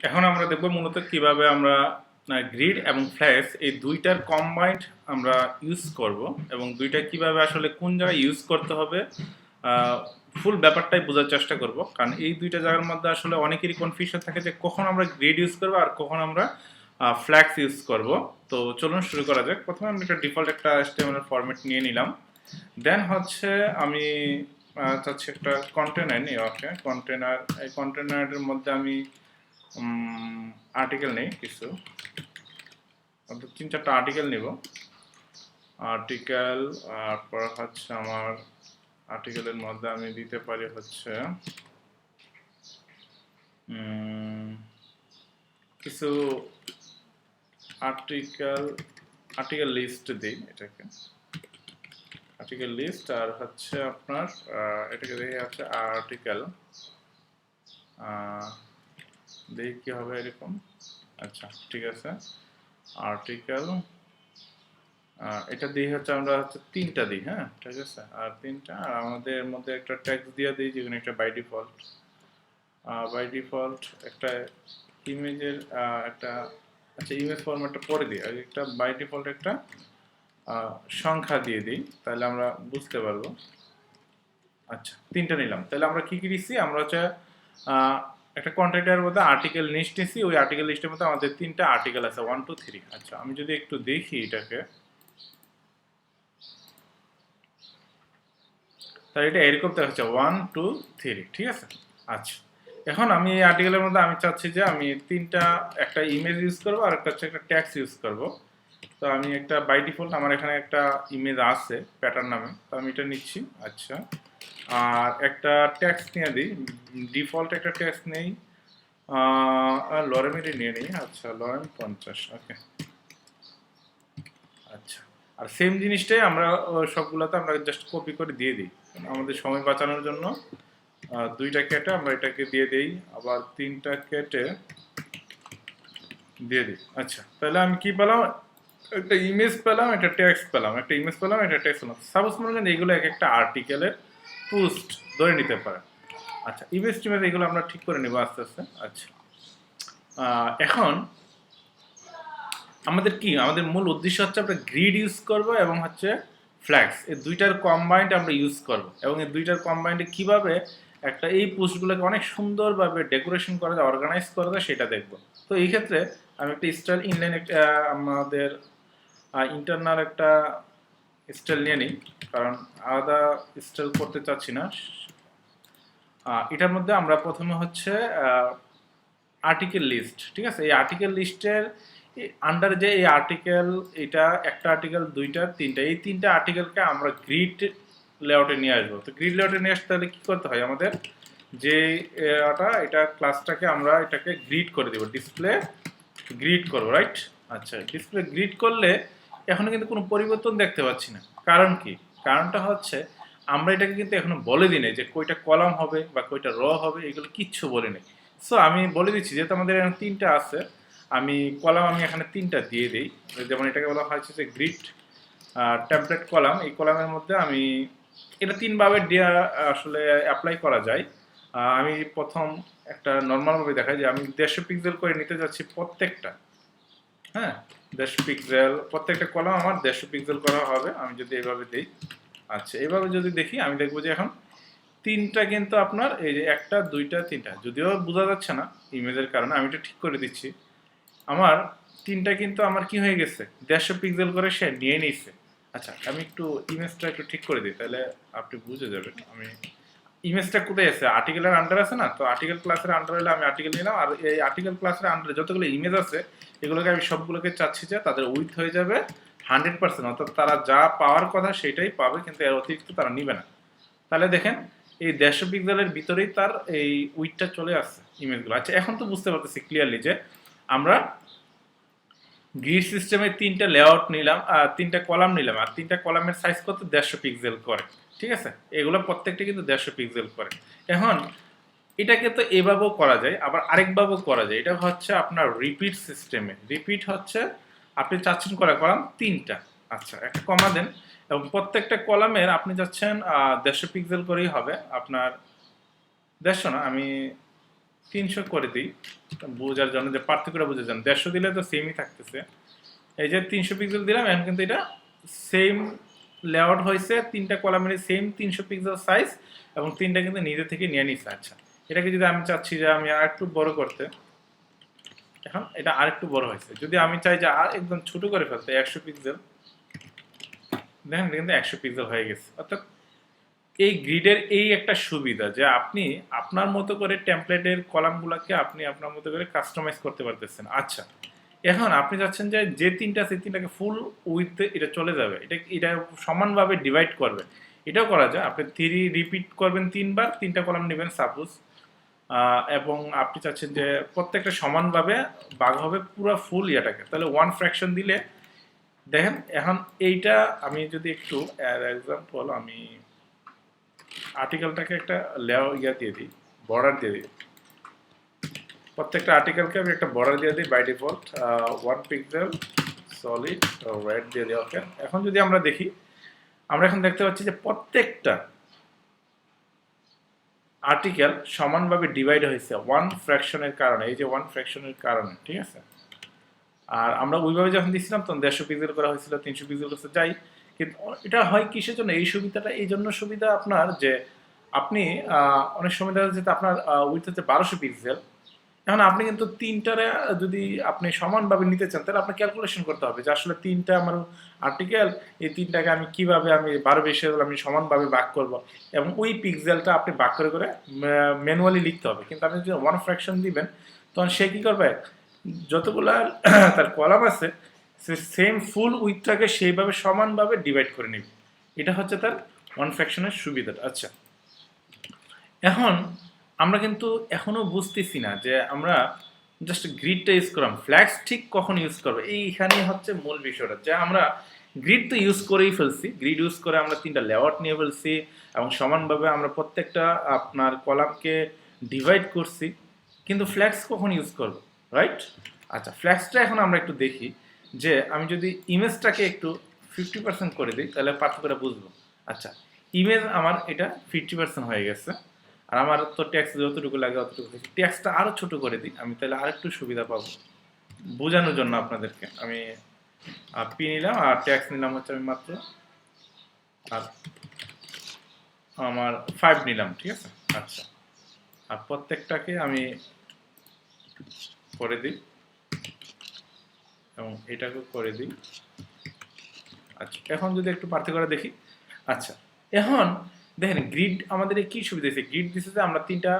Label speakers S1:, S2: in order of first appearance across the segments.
S1: এখন আমরা দেখব মূলত কিভাবে আমরা গ্রিড এবং ফ্ল্যাশ এই দুইটার কম্বাইন্ড আমরা ইউজ করব এবং দুইটা কিভাবে আসলে কোন জায়গায় ইউজ করতে হবে ফুল ব্যাপারটাই বোঝার চেষ্টা করব, কারণ এই দুইটা জায়গার মধ্যে আসলে অনেকেরই কনফিউশন থাকে যে কখন আমরা গ্রিড ইউজ করব আর কখন আমরা ফ্ল্যাক্স ইউজ করব। তো চলুন শুরু করা যাক। প্রথমে আমি একটা ডিফল্ট একটা HTML ফরম্যাট নিয়ে নিলাম। দেন হচ্ছে আমি চাচ্ছি একটা কন্টেনার নিই। ওকে, কন্টেনার, এই কন্টেনারের মধ্যে আমি আর্টিকেল নেই কিছু, অর্থাৎ 3-4টা আর্টিকেল নিব। আর্টিকেল, তারপর হচ্ছে আমার আর্টিকেলের মধ্যে আমি দিতে পারি হচ্ছে কিছু আর্টিকেল লিস্ট দিই, এটাকে আর্টিকেল লিস্ট। আর হচ্ছে আপনার এটাকে দেখে হচ্ছে আর্টিকেল, দেখি কি হবে এরকম। আচ্ছা ঠিক আছে, আর্টিকেল এটা দিয়ে হচ্ছে আমরা হচ্ছে 3টা দিই। হ্যাঁ ঠিক আছে, আর 3টা, আর আমাদের মধ্যে একটা টেক্সট দিয়ে দিই, যেখানে একটা বাই ডিফল্ট একটা ইমেজের একটা, আচ্ছা ইমেজ ফরম্যাটটা পরে দিই, আর একটা বাই ডিফল্ট একটা সংখ্যা দিয়ে দিই, তাহলে আমরা বুঝতে পারবো। আচ্ছা 3টা নিলাম, তাহলে আমরা কি কি দিচ্ছি, আমরা হচ্ছে একটা কন্টেন্টের মধ্যে আর্টিকেল লিস্ট নিচ্ছি। ওই আর্টিকেল লিস্টের মধ্যে আমাদের 3টা আর্টিকেল আছে, 1 2 3। আচ্ছা আমি যদি একটু দেখি এটাকে, তাহলে এটা এরকম দেখাচ্ছে 1 2 3, ঠিক আছে। আচ্ছা এখন আমি এই আর্টিকেলের মধ্যে আমি চাচ্ছি যে আমি 3টা, একটা ইমেজ ইউজ করবো আর একটা হচ্ছে একটা ট্যাক্স ইউজ করব। তো আমি একটা বাই ডিফল্ট আমার এখানে একটা ইমেজ আছে প্যাটার্ন নামে, তো আমি এটা নিচ্ছি। আচ্ছা, আর একটা ট্যাক্স নিয়ে দিই, ডিফল্ট একটা ট্যাক্স নেই, লরেমেরই নিয়ে নিই। আচ্ছা লরেম 50। ওকে আচ্ছা, আর সেম জিনিসটাই আমরা সবগুলোতে আমরা জাস্ট কপি করে দিয়ে দিই আমাদের সময় বাঁচানোর জন্য। 2টা কেটে আমরা এটাকে দিয়ে দিই, আবার 3টা কেটে দিয়ে দিই। আচ্ছা তাহলে আমি কি পেলাম, একটা ইমেজ পেলাম, একটা টেক্সট পেলাম, একটা ইমেজ পেলাম, একটা টেক্সট পেলাম। সাপোজ মনে করেন এইগুলো এক একটা আর্টিকেলের পোস্ট ধরে নিতে পারে। আচ্ছা ইমেজ টিমেজ এগুলো আমরা ঠিক করে নেব আস্তে আস্তে। আচ্ছা এখন আমাদের কি, আমাদের মূল উদ্দেশ্য হচ্ছে আমরা গ্রিড ইউজ করব এবং হচ্ছে ফ্ল্যাক্স, এই দুইটার কম্বাইন্ড আমরা ইউজ করব, এবং এই দুইটার কম্বাইন্ডে কিভাবে একটা এই পোস্টগুলোকে অনেক সুন্দরভাবে ডেকোরেশন করা যায়, অর্গানাইজ করা যায়, সেটা দেখব। তো এই ক্ষেত্রে আমি একটা স্টাইল ইনলাইন, আমাদের ইন্টারনাল একটা স্টাইল নিয়ে নিই, কারণ আলাদা স্টাইল করতে চাচ্ছি না। এটার মধ্যে আমরা প্রথমে হচ্ছে আর্টিকেল লিস্ট, ঠিক আছে। এই আর্টিকেল লিস্টের আন্ডার যে এই আর্টিকেল, এটা একটা আর্টিকেল, 2টা 3টা, এই 3টা আর্টিকেলকে আমরা গ্রিড লেআউটে নিয়ে আসবো। তো গ্রিড লেআউটে নিয়ে আসতে হলে কি করতে হয় আমাদের, যে এটা ক্লাসটাকে আমরা এটাকে গ্রিড করে দেবো, ডিসপ্লে গ্রিড করবো, রাইট। আচ্ছা ডিসপ্লে গ্রিড করলে এখনো কিন্তু কোনো পরিবর্তন দেখতে পাচ্ছি না। কারণ কি, কারণটা হচ্ছে আমরা এটাকে কিন্তু এখনো বলে দিই নাই যে কয়টা কলাম হবে বা কয়টা র হবে, এগুলো কিচ্ছু বলে নেই। সো আমি বলে দিচ্ছি, যেহেতু আমাদের এখানে 3টা আছে, আমি কলাম আমি এখানে 3টা দিয়ে দিই। যেমন এটাকে বলা হয়েছে যে গ্রিড টেমপ্লেট কলাম। এই কলামের মধ্যে আমি এটা 3ভাবে দেওয়া আসলে অ্যাপ্লাই করা যায়। আমি প্রথম একটা নর্মালভাবে দেখাই যে আমি 150 পিক্সেল করে নিতে যাচ্ছি প্রত্যেকটা। হ্যাঁ 150 পিক্সেল, প্রত্যেকটা কলাম আমার 150 পিক্সেল করা হবে। আমি যদি এইভাবে দিই, আচ্ছা এইভাবে যদি দেখি, আমি দেখবো যে এখন 3টা কিন্তু আপনার এই যে 1টা 2টা 3টা, যদিও বোঝা যাচ্ছে না ইমেজের কারণে, আমি এটা ঠিক করে দিচ্ছি। আমার 3টা কিন্তু আমার কি হয়ে গেছে, 150 পিক্সেল করে সে নিয়ে নিচ্ছে। আচ্ছা আমি একটু ইমেজটা একটু ঠিক করে দিই, তাহলে আপনি বুঝে যাবেন। আমি ইমেজটা কোথায় আছে, আর্টিকেলের আন্ডার আছে না, তো আর্টিকেল ক্লাসের আন্ডার হলে আমি আর্টিকেল নিলাম, আর এই আর্টিকেল ক্লাসের আন্ডারে যতগুলো ইমেজ আছে এগুলোকে আমি সবগুলোকে চাচ্ছি যে তাদের উইথ হয়ে যাবে 100%, অর্থাৎ তারা যা পাওয়ার কথা সেটাই পাবে, কিন্তু এর অতিরিক্ত তারা নিবে না। তাহলে দেখেন এই 150 পিক্সেলের ভিতরেই তার এই উইথটা চলে আসছে ইমেজগুলো। আচ্ছা এখন তো বুঝতে পারতেছি ক্লিয়ারলি যে আমরা গ্রিড সিস্টেমে 3টা লেআউট নিলাম, 3টা কলাম নিলাম, আর 3টা কলামের সাইজ কত, 150 পিক্সেল করে, ঠিক আছে। এগুলো প্রত্যেকটা কিন্তু 150 পিক্সেল করে। এখন এটাকে তো এভাবেও করা যায়, আবার আরেকভাবেও করা যায়। এটা হচ্ছে আপনার রিপিট সিস্টেমে। রিপিট হচ্ছে আপনি চাচ্ছেন করা কলাম 3টা, আচ্ছা একটা কমা দেন, এবং প্রত্যেকটা কলামের আপনি যাচ্ছেন 150 পিক্সেল করেই হবে আপনার। 150 না, আমি 300 করে দিই বোঝার জন্য, যে পার্থক্যটা বোঝার জন্য। 150 দিলে তো সেমই থাকতেছে। এই যে 300 পিক্সেল দিলাম, এখন কিন্তু এটা সেম লেআউট হয়েছে, 3টা কলামের সেম 300 পিক্সেল সাইজ, এবং 3টা কিন্তু নিজে থেকে নিয়ে নিচ্ছে। আচ্ছা, এটাকে যদি আমি চাচ্ছি যে আমি আর একটু বড় করতে, এখন এটা আরেকটু বড় হয়েছে। যদি আমি চাই যে আর একদম ছোট করে ফেলতে 100 পিক্সেল, দেখেন কিন্তু 100 পিক্সেল হয়ে গেছে। অর্থাৎ এই গ্রিডের এই একটা সুবিধা যে আপনি আপনার মতো করে টেমপ্লেটের কলামগুলোকে আপনি আপনার মতো করে কাস্টমাইজ করতে পারতেছেন। আচ্ছা, এখন আপনি চাচ্ছেন যে যে তিনটা সেই তিনটাকে ফুল উইথ এটা চলে যাবে, এটা সমানভাবে ডিভাইড করবে। এটাও করা যায়। আপনি 3 রিপিট করবেন 3 বার, 3টা কলাম নেবেন সাপোজ, এবং আপনি চাচ্ছেন যে প্রত্যেকটা সমানভাবে ভাগ হবে পুরো ফুল ইয়াটাকে, তাহলে 1 ফ্র্যাকশন দিলে দেখেন। এখন এইটা আমি যদি একটু এক্সাম্পল, আমি আর্টিকেলটাকে একটা ইয়া দিয়ে দিই, বর্ডার দিয়ে দিই। প্রত্যেকটা আর্টিকেলকে আমি একটা বর্ডার দিয়ে দিই by default 1 pixel solid red দিয়ে দিই। ওকে, এখন যদি আমরা দেখি, আমরা এখন দেখতে পাচ্ছি যে প্রত্যেকটা আর্টিকেল সমানভাবে ডিভাইড হয়েছে 1 ফ্র্যাকশনের কারণে। এই যে 1 ফ্র্যাকশনের কারণে, ঠিক আছে। আর আমরা ওইভাবে যখন দিচ্ছিলাম তখন 150 পিক্সেল করা হয়েছিল, 300 পিক্সেল করতে যাই। কিন্তু এটা হয় কিসের জন্য? এই সুবিধাটা এই জন্য সুবিধা আপনার যে আপনি অনেক সময় দেখা যাচ্ছে আপনার উইথ হচ্ছে 1200 পিক্সেল। এখন আপনি কিন্তু 3টারে যদি আপনি সমানভাবে নিতে চান, তাহলে আপনার ক্যালকুলেশন করতে হবে যে আসলে 3টা আমার আর্টিকেল, এই 3টাকে আমি কিভাবে আমি 12 আমি সমানভাবে ভাগ করব, এবং ওই পিক্সেলটা আপনি ভাগ করে করে ম্যানুয়ালি লিখতে হবে। কিন্তু আপনি যদি 1 ফ্র্যাকশন দিবেন, তখন সে কী করবে, যতগুলা তার কলাম আছে সে সেম ফুল উইথটাকে সেইভাবে সমানভাবে ডিভাইড করে নেবে। এটা হচ্ছে তার 1 ফ্র্যাকশনের সুবিধাটা। আচ্ছা, এখন আমরা কিন্তু এখনো বুঝতেছি না যে আমরা জাস্ট গ্রিডটা ইউজ করলাম, ফ্ল্যাক্স ঠিক কখন ইউজ করবো, এইখানেই হচ্ছে মূল বিষয়টা। যে আমরা গ্রিড তো ইউজ করেই ফেলছি, গ্রিড ইউজ করে আমরা 3টা লেআউট নিয়ে ফেলছি, এবং সমানভাবে আমরা প্রত্যেকটা আপনার কলামকে ডিভাইড করছি, কিন্তু ফ্ল্যাক্স কখন ইউজ করবো, রাইট? আচ্ছা, ফ্ল্যাক্সটা এখন আমরা একটু দেখি যে আমি যদি ইমেজটাকে একটু 50% করে দিই, তাহলে পার্থক্যটা বুঝবো। আচ্ছা, ইমেজ আমার এটা 50% হয়ে গেছে, আর আমার তো ট্যাক্স যতটুকু লাগে অতটুকু, ট্যাক্সটা আরও ছোট করে দিই আমি, তাহলে আরেকটু সুবিধা পাবো বোঝানোর জন্য আপনাদেরকে। আমি পি নিলাম আর ট্যাক্স নিলাম হচ্ছে আমি মাত্র আর আমার 5 নিলাম, ঠিক আছে। আচ্ছা, আর প্রত্যেকটাকে আমি করে দিই এবং এটাকেও করে দিই। আচ্ছা, এখন যদি একটু পার্থক্য দেখি। আচ্ছা, এখন দেখেন গ্রিড আমাদের কি সুবিধা দিয়েছে। গ্রিড দিচ্ছে যে আমরা 3টা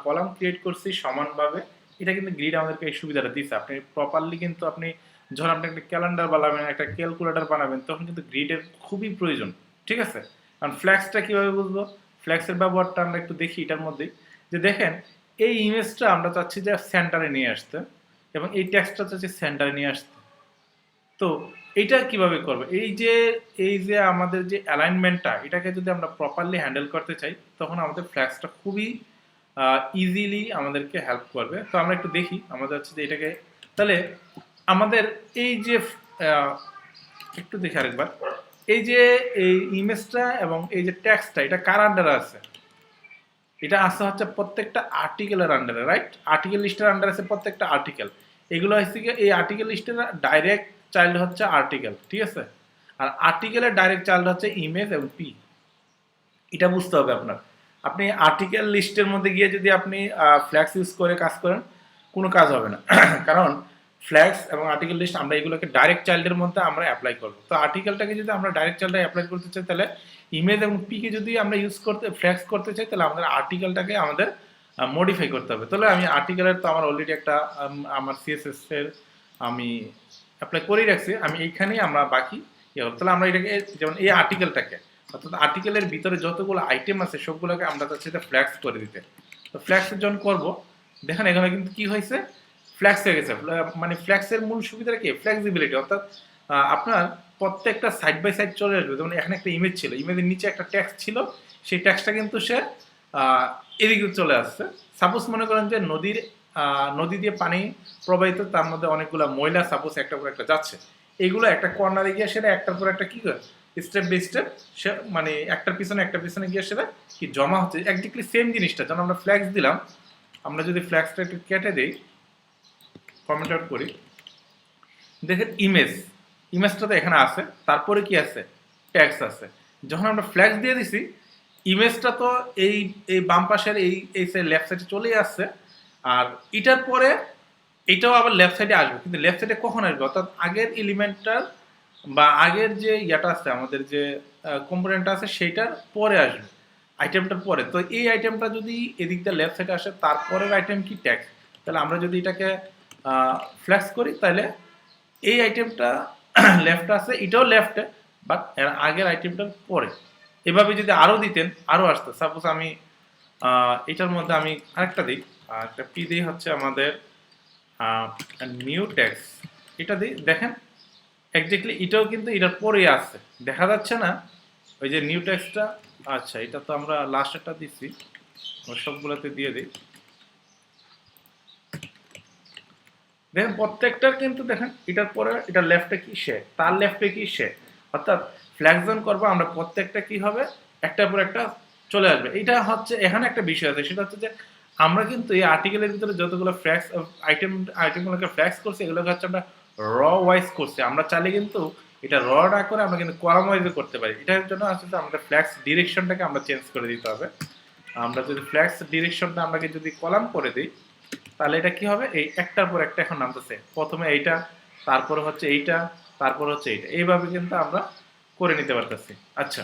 S1: কলাম ক্রিয়েট করছি সমানভাবে। এটা কিন্তু গ্রিড আমাদেরকে এই সুবিধাটা দিচ্ছে। আপনি প্রপারলি কিন্তু আপনি যখন আপনি একটা ক্যালেন্ডার বানাবেন, একটা ক্যালকুলেটর বানাবেন, তখন কিন্তু গ্রিডের খুবই প্রয়োজন, ঠিক আছে। কারণ ফ্ল্যাক্সটা কীভাবে বুঝবো, ফ্ল্যাক্সের ব্যবহারটা আমরা একটু দেখি এটার মধ্যেই। যে দেখেন, এই ইমেজটা আমরা চাচ্ছি যে সেন্টারে নিয়ে আসতে, এবং এই টেক্সটটা চাচ্ছি সেন্টারে নিয়ে আসতে। তো এইটা কিভাবে করবে, এই যে আমাদের যে অ্যালাইনমেন্টটা, এটাকে যদি আমরা প্রপারলি হ্যান্ডেল করতে চাই, তখন আমাদের ফ্ল্যাক্সটা খুবই ইজিলি আমাদেরকে হেল্প করবে। তো আমরা একটু দেখি, আমাদের হচ্ছে যে এটাকে, তাহলে আমাদের এই যে একটু দেখি আরেকবার, এই যে এই ইমেজটা এবং এই যে টেক্সটটা, এটা কার আন্ডারে আছে? এটা আসছে হচ্ছে প্রত্যেকটা আর্টিকেলের আন্ডারে, রাইট? আর্টিকেল লিস্টের আন্ডারে আছে প্রত্যেকটা আর্টিকেল। এগুলো হচ্ছে কি, এই আর্টিকেল লিস্টের ডাইরেক্ট চাইল্ড হচ্ছে আর্টিকেল, ঠিক আছে। আর আর্টিকেলের ডাইরেক্ট চাইল্ড হচ্ছে ইমেজ এবং পি। এটা বুঝতে হবে আপনার। আপনি আর্টিকেল লিস্টের মধ্যে গিয়ে যদি আপনি ফ্ল্যাক্স ইউজ করে কাজ করেন, কোনো কাজ হবে না। কারণ ফ্ল্যাক্স এবং আর্টিকেল লিস্ট আমরা এগুলোকে ডাইরেক্ট চাইল্ডের মধ্যে আমরা অ্যাপ্লাই করবো। তো আর্টিকেলটাকে যদি আমরা ডাইরেক্ট চাইল্ডে অ্যাপ্লাই করতে চাই, তাহলে ইমেজ এবং পিকে যদি আমরা ইউজ করতে ফ্ল্যাক্স করতে চাই, তাহলে আমাদের আর্টিকেলটাকে আমাদের মডিফাই করতে হবে। তাহলে আমি আর্টিকেলের তো আমার অলরেডি একটা আমার সিএসএস এর আমি অ্যাপ্লাই করেই রাখছি, আমি এইখানেই আমরা বাকি ইয়ে করবো। তাহলে আমরা এটাকে, যেমন এই আর্টিকেলটাকে, অর্থাৎ আর্টিকেলের ভিতরে যতগুলো আইটেম আছে সবগুলোকে আমরা চাচ্ছি এটা ফ্ল্যাক্স করে দিতে। তো ফ্ল্যাক্সের যখন করবো, দেখেন এখানে কিন্তু কি হয়েছে, ফ্ল্যাক্স হয়ে গেছে। মানে ফ্ল্যাক্সের মূল সুবিধাটা কি, ফ্লেক্সিবিলিটি। অর্থাৎ আপনার প্রত্যেকটা সাইড বাই সাইড চলে আসবে। যেমন এখানে একটা ইমেজ ছিল, ইমেজের নিচে একটা টেক্সট ছিল, সেই টেক্সটটা কিন্তু সে এদিকে চলে আসছে। সাপোজ মনে করেন যে নদী দিয়ে পানি প্রবাহিত, তার মধ্যে অনেকগুলো ময়লা সাপোজ একটা পর একটা যাচ্ছে, এইগুলো একটা কর্নারে গিয়ে সেটা একটার পর একটা কি করে স্টেপ বাই স্টেপ সে মানে একটা পিছনে গিয়ে সেটা কি জমা হচ্ছে। একদিকে সেম জিনিসটা যখন আমরা ফ্ল্যাক্স দিলাম, আমরা যদি ফ্ল্যাক্সটা একটু কেটে দিই, কমেন্ট আউট করি, দেখেন ইমেজটা তো এখানে আছে, তারপরে কি আছে, ট্যাক্স আছে। যখন আমরা ফ্ল্যাক্স দিয়ে দিছি, ইমেজটা তো এই এই বাম পাশের এই লেফট সাইডে চলেই আসছে, আর এটার পরে এটাও আবার লেফট সাইডে আসবে, কিন্তু লেফট সাইডে কখন আসবে, অর্থাৎ আগের এলিমেন্টটার বা আগের যে ইয়াটা আছে, আমাদের যে কম্পোনেন্টটা আছে সেইটার পরে আসবে, আইটেমটার পরে। তো এই আইটেমটা যদি এদিক দিয়ে লেফট সাইডে আসে, তারপরের আইটেম কি, ট্যাক্স। তাহলে আমরা যদি এটাকে ফ্ল্যাক্স করি, তাহলে এই আইটেমটা লেফট আছে, এটাও লেফটে, বাট এর আগের আইটেমটার পরে। এভাবে যদি আরও দিতেন আরও আসতো। সাপোজ আমি এটার মধ্যে আমি আরেকটা দিই, একটা পি দিই হচ্ছে আমাদের নিউ ট্যাক্স, এটা দিই, দেখেন এক্স্যাক্টলি এটাও কিন্তু এটার পরেই আছে, দেখা যাচ্ছে না ওই যে নিউ ট্যাক্সটা। আচ্ছা, এটা তো আমরা লাস্ট একটা দিচ্ছি, সবগুলোতে দিয়ে দিই। দেখেন প্রত্যেকটার কিন্তু দেখেন এটার পরে এটা লেফটে কি সে, তার লেফটে কি সে, অর্থাৎ ফ্ল্যাক্সন করবো আমরা, প্রত্যেকটা কি হবে, একটার পর একটা চলে আসবে। এটা হচ্ছে এখানে একটা বিষয় আছে, সেটা হচ্ছে যে আমরা কিন্তু এই আর্টিকেলের ভিতরে যতগুলো ফ্ল্যাক্স আইটেমগুলোকে ফ্ল্যাক্স করছি, এগুলোকে হচ্ছে আমরা র ওয়াইজ করছি। আমরা চাইলে কিন্তু এটা র না করে আমরা কিন্তু কলাম ওয়াইজে করতে পারি। এটার জন্য আসলে আমাদের ফ্ল্যাক্স ডিরেকশনটাকে আমরা চেঞ্জ করে দিতে হবে। আমরা যদি ফ্ল্যাক্স ডিরেকশনটা আমরা যদি কলাম করে দিই, তাহলে এটা কি হবে, এই একটার পর একটা এখন নামতেছে, প্রথমে এইটা, তারপরে হচ্ছে এইটা, তারপর হচ্ছে এইটা, এইভাবে কিন্তু আমরা করে নিতে পারতেছি। আচ্ছা,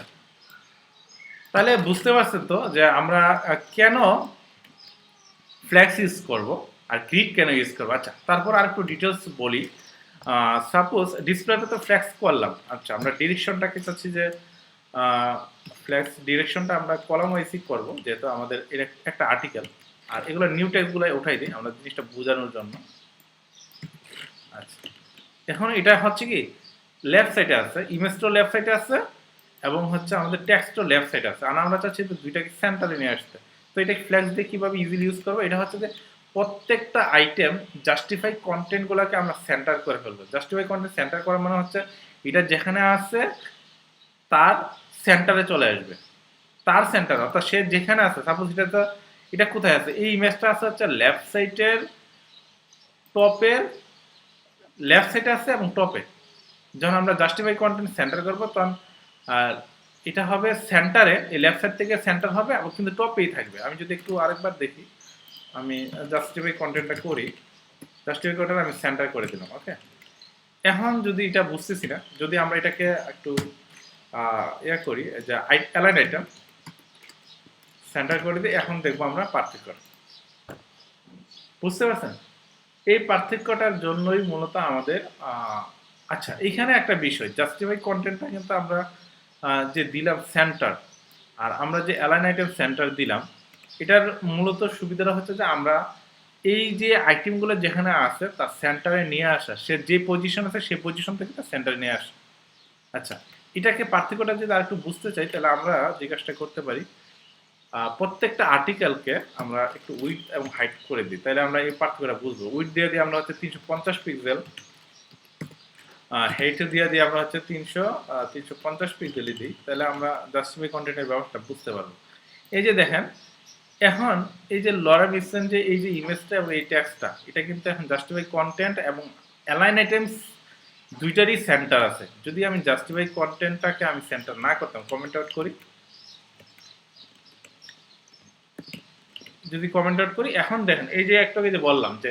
S1: তাহলে বুঝতে পারছেন তো যে আমরা কেন ফ্ল্যাক্স ইউজ করব আর গ্রিড কেন ইউজ করবো। আচ্ছা, তারপর আর একটু ডিটেলস বলি। সাপোজ ডিসপ্লেতে তো ফ্ল্যাক্স করলাম, আচ্ছা আমরা ডিরেকশনটাকে চাচ্ছি যে ফ্ল্যাক্স ডিরেকশনটা আমরা কলাম ওয়াইজই করবো, যেহেতু আমাদের এর একটা আর্টিকেল, আর এগুলো নিউ টেক্সটগুলো উঠাই দিই আমরা জিনিসটা বোঝানোর জন্য। আচ্ছা, এখন এটা হচ্ছে কি লেফট সাইডে আছে, ইমেজটাও লেফট সাইডে আছে, এবং হচ্ছে আমাদের টেক্সটও লেফট সাইডে আছে, আর আমরা চাচ্ছি তো দুইটাকে সেন্টারে নিয়ে আসতে। তো এটা ফ্ল্যাক্স দিয়ে কীভাবে ইজিলি ইউজ করবো, এটা হচ্ছে যে প্রত্যেকটা আইটেম জাস্টিফাই কন্টেন্টগুলোকে আমরা সেন্টার করে ফেলবো। জাস্টিফাই কন্টেন্ট সেন্টার করা মানে হচ্ছে এটা যেখানে আছে তার সেন্টারে চলে আসবে, তার সেন্টার, অর্থাৎ সে যেখানে আছে। সাপোজ এটা তো এটা কোথায় আছে, এই ইমেজটা আছে হচ্ছে লেফট সাইডের টপের, লেফট সাইডে আছে এবং টপে। যখন আমরা জাস্টিফাই কন্টেন্ট সেন্টার করবো, তখন এটা হবে সেন্টারে, এই লেফট সাইড থেকে সেন্টার হবে, এবং কিন্তু টপেই থাকবে। আমি যদি একটু আরেকবার দেখি, আমি জাস্টিফাই কন্টেন্টটা করি, জাস্টিফাই কন্টেন্ট আমি সেন্টার করে দিলাম। ওকে, এখন যদি এটা বুঝতেছি না, যদি আমরা এটাকে একটু ইয়া করি, যে অ্যালাইন আইটেম সেন্টার করে দিই, এখন দেখবো আমরা পার্থক্য। বুঝতে পারছেন, এই পার্থক্যটার জন্যই মূলত আমাদের আচ্ছা, এইখানে একটা বিষয়, জাস্টিফাই কন্টেন্টটা কিন্তু আমরা যে দিলাম সেন্টার, আর আমরা যে অ্যালাইন আইটেম সেন্টার দিলাম, এটার মূলত সুবিধাটা হচ্ছে যে আমরা এই যে আইটেমগুলো যেখানে আছে তার সেন্টারে নিয়ে আসা, সে যে পজিশন আছে সেই পজিশন থেকে তার সেন্টারে নিয়ে আসা। আচ্ছা, এটাকে পার্থক্যটা যদি আর একটু বুঝতে চাই, তাহলে আমরা যে কাজটা করতে পারি, প্রত্যেকটা আর্টিকেলকে আমরা একটু উইডথ এবং হাইট করে দিই, তাহলে আমরা এই পার্থক্যটা বুঝবো। উইডথ দিয়ে দিই আমরা হচ্ছে 350 পিক্সেল, হাইট দিয়ে দিই আমরা হচ্ছে 350 পিক্সেলই দিই, তাহলে আমরা জাস্টিফাই কন্টেন্টের ব্যবহারটা বুঝতে পারবো। এই যে দেখেন, এখন এই যে লরা মিশন যে এই যে ইমেজটা এবং এই টেক্সটটা, এটা কিন্তু এখন জাস্টিফাই কন্টেন্ট এবং অ্যালাইন আইটেমস দুইটারই সেন্টার আছে। যদি আমি জাস্টিফাই কন্টেন্টটাকে আমি সেন্টার না করতাম, কমেন্ট আউট করি, যদি কমেন্ট আউট করি, এখন দেখেন এই যে একটাকে যে বললাম যে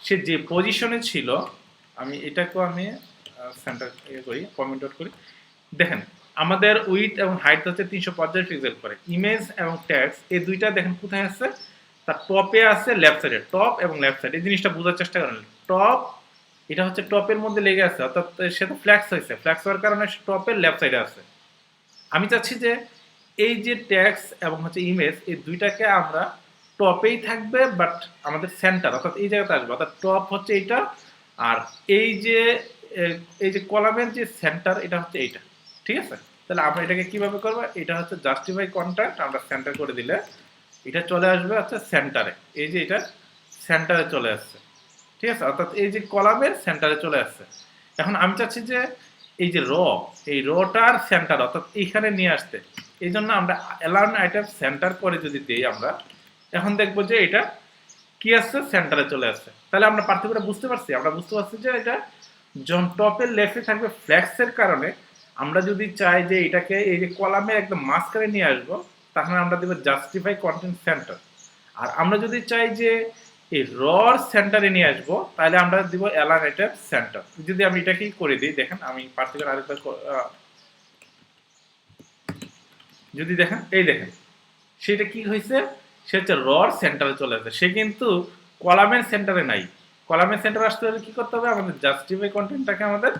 S1: সে যে পজিশনে ছিল, আমি এটাকেও আমি সেন্টার করি, কমেন্ট আউট করি, দেখেন আমাদের উইথ এবং হাইট হচ্ছে 350 পিক্সেল করে। ইমেজ এবং ট্যাক্স এই দুইটা দেখেন কোথায় আছে, তার টপে আছে, লেফট সাইডে, টপ এবং লেফট সাইড। এই জিনিসটা বোঝার চেষ্টা করেন, টপ এটা হচ্ছে টপের মধ্যে লেগে আছে, অর্থাৎ সে তো ফ্ল্যাক্স হয়েছে, ফ্ল্যাক্স হওয়ার কারণে টপের লেফট সাইডে আছে। আমি চাচ্ছি যে এই যে ট্যাক্স এবং হচ্ছে ইমেজ এই দুইটাকে আমরা টপেই থাকবে, বাট আমাদের সেন্টার অর্থাৎ এই জায়গাতে আসবে, অর্থাৎ টপ হচ্ছে এইটা, আর এই যে কলামের যে সেন্টার এটা হচ্ছে এইটা। ঠিক আছে, তাহলে আমরা এটাকে কিভাবে করবো, এটা হচ্ছে জাস্টিফাই কন্টেন্ট আমরা সেন্টার করে দিলে এটা চলে আসবে হচ্ছে সেন্টারে, এই যে এটা সেন্টারে চলে আসছে। ঠিক আছে, অর্থাৎ এই যে কলামের সেন্টারে চলে আসছে। এখন আমি চাচ্ছি যে এই যে এই রটার সেন্টার অর্থাৎ এইখানে নিয়ে আসতে, এই জন্য আমরা অ্যালাইন আইটেম সেন্টার করে যদি দিই আমরা, এখন দেখবো যে এটা কি আসছে, সেন্টারে চলে আসছে। তাহলে আমরা পার্থক্যটা বুঝতে পারছি, আমরা বুঝতে পারছি যে এটা যখন টপের লেফটে থাকবে ফ্ল্যাক্সের কারণে আমরা যদি চাই যে এটাকে এই যে কলামে একদম মাঝখানে নিয়ে আসবো, তাহলে আমরা দেবো জাস্টিফাই কন্টেন্ট সেন্টার। আর আমরা যদি চাই যে এই রর সেন্টারে নিয়ে আসবো, তাহলে আমরা দিব অ্যালাইনেটেড সেন্টার। যদি আমি এটাকেই করে দিই, দেখেন আমি পার্থক্য আরেকবার যদি দেখেন, এই দেখেন সেটা কি হয়েছে, সে হচ্ছে রর সেন্টারে চলে আসে, সে কিন্তু কলামের সেন্টারে নাই। কলামের সেন্টারে আসতে হলে কি করতে হবে, আমাদের জাস্টিফাই কন্টেন্টটাকে আমাদের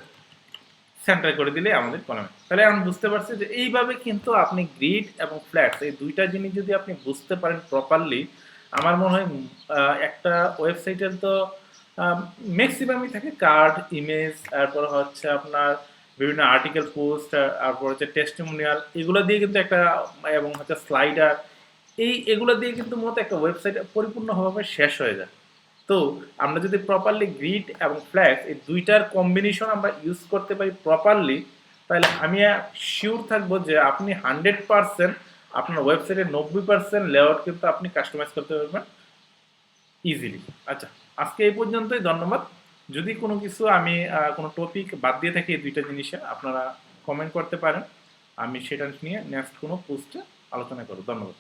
S1: সেন্টার করে দিলে আমাদের কলামে। তাহলে আমি বুঝতে পারছি যে এইভাবে কিন্তু আপনি গ্রিড এবং ফ্ল্যাক্স এই দুইটা জিনিস যদি আপনি বুঝতে পারেন প্রপারলি, আমার মনে হয় একটা ওয়েবসাইটের তো ম্যাক্সিমামই থাকে কার্ড, ইমেজ, তারপর হচ্ছে আপনার বিভিন্ন আর্টিকেল পোস্ট, তারপর হচ্ছে টেস্টিমোনিয়াল, এগুলো দিয়ে কিন্তু একটা, এবং হচ্ছে স্লাইডার, এগুলো দিয়ে কিন্তু মূলত একটা ওয়েবসাইট পরিপূর্ণভাবে শেষ হয়ে যায়। তো আমরা যদি প্রপারলি গ্রিড এবং ফ্ল্যাক্স এই দুইটার কম্বিনেশন আমরা ইউজ করতে পারি প্রপারলি, তাহলে আমি শিওর থাকবো যে আপনি 100% আপনার ওয়েবসাইটের 90% লেআউট কিন্তু আপনি কাস্টমাইজ করতে পারবেন ইজিলি। আচ্ছা, আজকে এই পর্যন্তই, ধন্যবাদ। যদি কোনো কিছু আমি কোনো টপিক বাদ দিয়ে থাকি এই দুইটা জিনিসে, আপনারা কমেন্ট করতে পারেন, আমি সেটা নিয়ে নেক্সট কোনো পোস্টে আলোচনা করব। ধন্যবাদ।